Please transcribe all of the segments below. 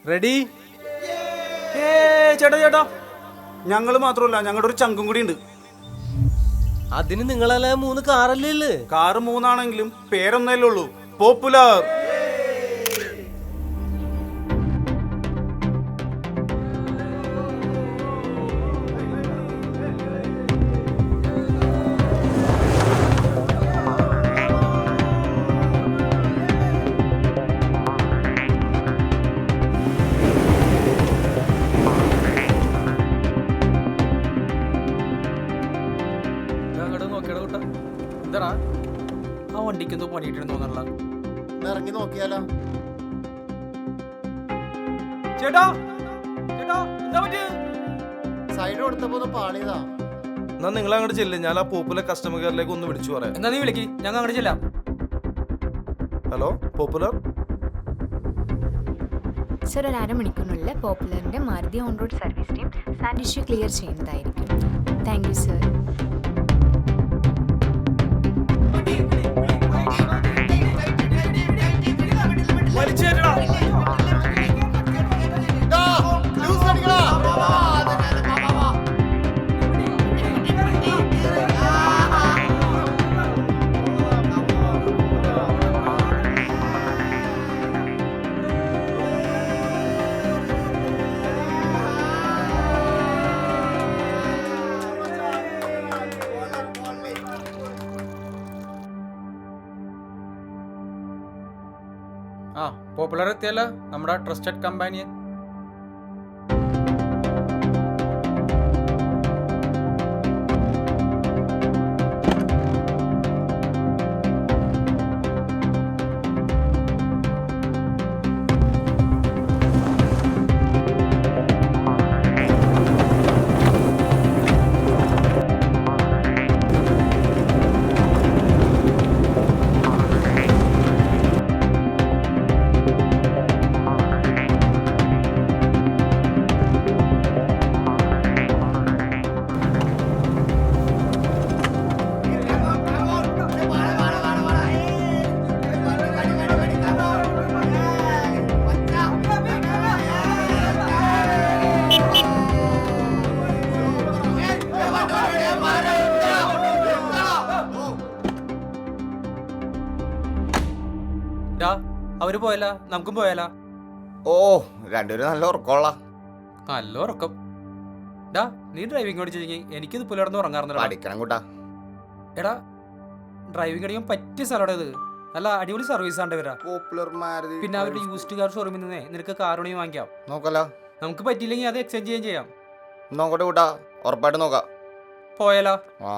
Ready? ചേട്ടാ ചേട്ടാ, ഞങ്ങള് മാത്രമല്ല, ഞങ്ങളുടെ ഒരു ചങ്കും കൂടി ഉണ്ട്. അതിന് നിങ്ങളല്ല 3 കാറല്ലേ ഉള്ളു? കാറ് 3 ആണെങ്കിലും പേരൊന്നല്ലേ ഉള്ളൂ, പോപ്പുലർ. എന്താടാ ആ വണ്ടിക്ക് എന്തോ പണിയിട്ടിരുന്നോന്നുള്ള ഇറങ്ങി നോക്കിയാലോ? ചേട്ടാ ചേട്ടാ എന്താ പറ്റിയത്? സൈഡ് കൊടുത്തപ്പോ ഒന്ന് പാളിയതാ. എന്നാ നിങ്ങൾ അങ്ങോട്ട് ചെല്ലും, ഞാൻ ആ പോപ്പുലർ കസ്റ്റമർ കെയറിലേക്ക് ഒന്ന് വിളിച്ചു പറയാം. എന്നാ നീ വിളിക്ക്, ഞങ്ങൾ അങ്ങോട്ട് ചെല്ലാം. Hello popular. സർ, ഒരു അരമണിക്കൂറിനുള്ളിൽ പോപ്പുലറിന്റെ Maruti on road service team sand issue clear ചെയ്യുന്നതായിരിക്കും. Thank you sir. ആ പോപ്പുലർ എത്തിയല്ല, നമ്മുടെ ട്രസ്റ്റഡ് കമ്പാനിയൻ. അവര് പോയല്ല, നമുക്കും പോയാല. ഓ, രണ്ടുപേരും നല്ല ഉറക്കമുള്ള. നല്ല ഉറക്കം. ഡാ നീ ഡ്രൈവിംഗ് ഓടിച്ചെങ്കിൽ എനിക്കിത് പുലർന്ന് ഉറങ്ങാറുണ്ട്. പഠിക്കണം കൂട്ടാ. എടാ ഡ്രൈവിംഗ് അടിക്കാൻ പറ്റിയ സ്ഥലമാണ് ഇത്. നല്ല അടിപൊളി സർവീസ് ആണ് വരാ. പോപ്പുലർ മാരുതി. പിന്നെ അവരുടെ യൂസ്ഡ് കാർ ഷോറൂമിൽ നിന്നേ നിനക്ക് കാർ വേണമെങ്കിൽ വാങ്ങിക്കാം. നോക്കല്ലോ. നമുക്ക് പറ്റിയില്ലെങ്കിൽ അത് എക്സ്ചേഞ്ച് ചെയ്യാം. നോക്കട്ടെ കൂട്ടാ, ഉറപ്പായിട്ട് നോക്കാം. പോയാലോ? ആ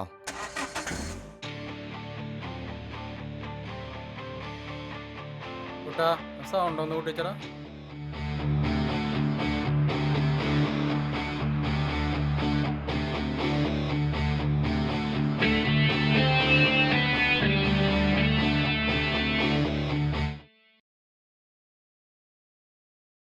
കൂട്ടാ സൗണ്ട് ഒന്ന് കൂട്ടിച്ചടാ.